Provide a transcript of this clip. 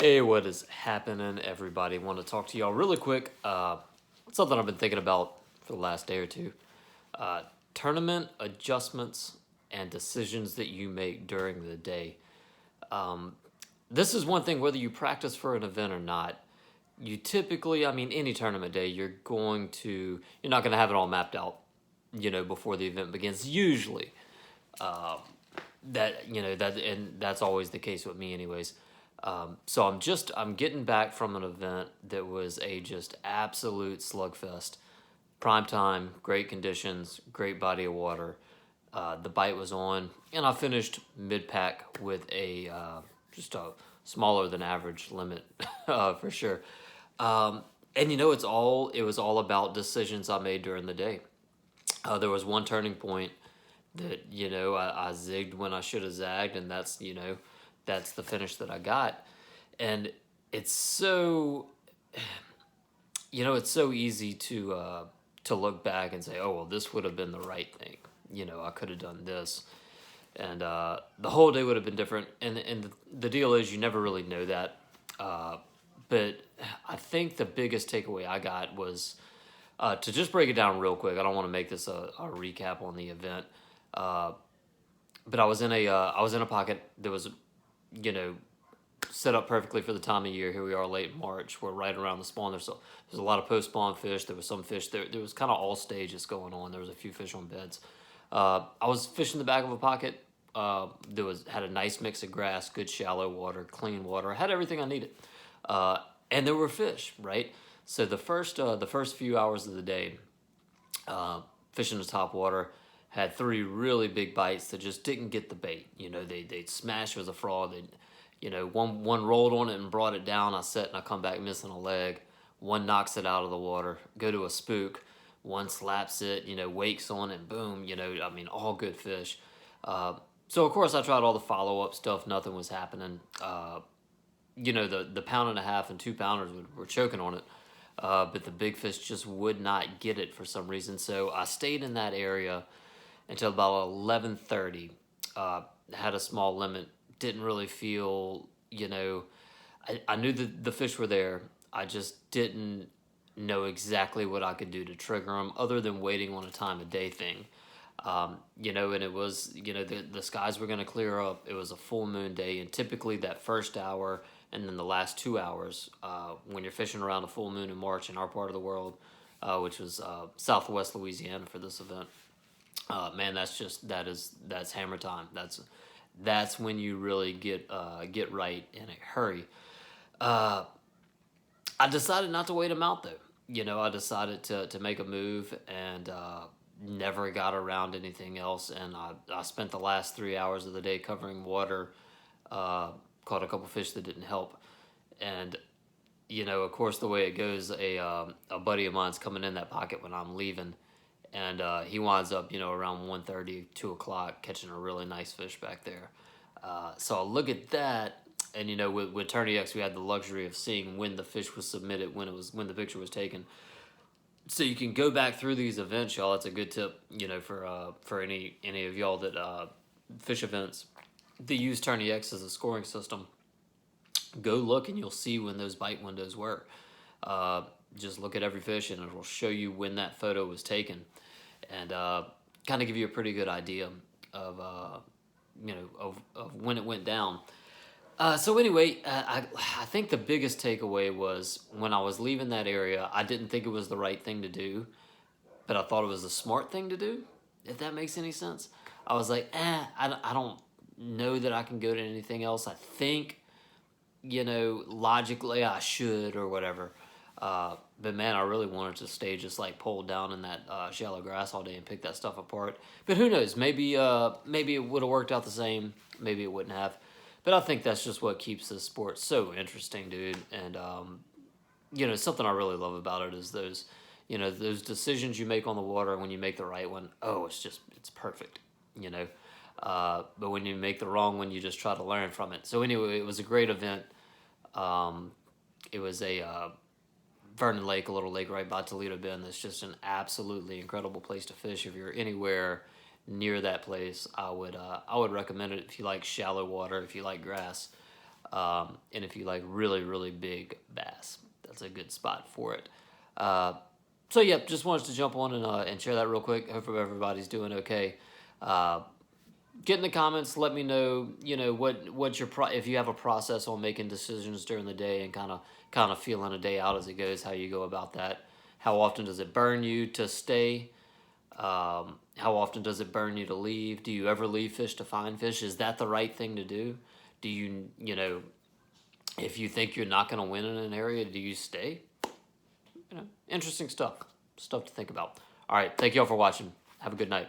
Hey, what is happening, everybody? Want to talk to y'all really quick. Something I've been thinking about for the last day or two. Uh, Tournament adjustments and decisions that you make during the day. This is one thing, whether you practice for an event or not. You typically, I mean, any tournament day, you're not going to have it all mapped out, before the event begins. Usually, and that's always the case with me anyways. So I'm getting back from an event that was a just absolute slugfest. Prime time, great conditions, great body of water. The bite was on, and I finished mid pack with a just a smaller than average limit for sure. And it was all about decisions I made during the day. There was one turning point that I zigged when I should have zagged, and that's the finish that I got. And it's so it's so easy to look back and say, oh well, this would have been the right thing. I could have done this, and the whole day would have been different. And the deal is, you never really know that. But I think the biggest takeaway I got was, to just break it down real quick. I don't want to make this a recap on the event. Uh, but I was in a pocket that was, you know, set up perfectly for the time of year. Here we are, late March. We're right around the spawn. There's a lot of post spawn fish. There was some fish there. There was kind of all stages going on. There was a few fish on beds. I was fishing the back of a pocket. Had a nice mix of grass, good shallow water, clean water. I had everything I needed, and there were fish. Right. So the first few hours of the day, fishing the top water, had three really big bites that just didn't get the bait. They'd smash with a frog. One rolled on it and brought it down. I set and I come back missing a leg. One knocks it out of the water. Go to a spook. One slaps it. Wakes on it. Boom. All good fish. So of course I tried all the follow up stuff. Nothing was happening. The pound and a half and 2 pounders were choking on it. But the big fish just would not get it for some reason. So I stayed in that area until about 11:30. Had a small limit. Didn't really feel, I knew that the fish were there. I just didn't know exactly what I could do to trigger them, other than waiting on a time of day thing. And it was, the skies were going to clear up. It was a full moon day, and typically that first hour and then the last 2 hours, when you're fishing around a full moon in March in our part of the world, which was Southwest Louisiana for this event. Man, that's hammer time. That's when you really get right in a hurry. Uh, I decided not to wait him out though. I decided to make a move, and never got around anything else. And I spent the last 3 hours of the day covering water. Uh, Caught a couple fish that didn't help, and of course, the way it goes, a buddy of mine's coming in that pocket when I'm leaving, and he winds up, around 1:30, 2 o'clock, catching a really nice fish back there. So I look at that, and with Tourney X, we had the luxury of seeing when the fish was submitted, when the picture was taken. So you can go back through these events, y'all. It's a good tip, for any of y'all that fish events. They use Tourney X as a scoring system. Go look, and you'll see when those bite windows were. Uh, just look at every fish, and it will show you when that photo was taken, and kind of give you a pretty good idea of of when it went down. So anyway, I think the biggest takeaway was, when I was leaving that area, I didn't think it was the right thing to do, but I thought it was the smart thing to do. If that makes any sense, I was like, I don't know that I can go to anything else. I think, logically I should, or whatever. But man, I really wanted to stay just like pulled down in that shallow grass all day and pick that stuff apart. But who knows? Maybe it would have worked out the same. Maybe it wouldn't have. But I think that's just what keeps this sport so interesting, dude. And something I really love about it is those decisions you make on the water. When you make the right one, oh, it's perfect. You know. But when you make the wrong one, you just try to learn from it. So anyway, it was a great event. Um, it was a Vernon Lake, a little lake right by Toledo Bend. That's just an absolutely incredible place to fish. If you're anywhere near that place, I would recommend it if you like shallow water, if you like grass. And if you like really, really big bass, that's a good spot for it. Uh, so yeah, just wanted to jump on and share that real quick. Hopefully everybody's doing okay. Uh, get in the comments. Let me know. What's your if you have a process on making decisions during the day and kind of feeling a day out as it goes. How you go about that. How often does it burn you to stay? How often does it burn you to leave? Do you ever leave fish to find fish? Is that the right thing to do? Do if you think you're not going to win in an area, do you stay? Interesting stuff. Stuff to think about. All right. Thank you all for watching. Have a good night.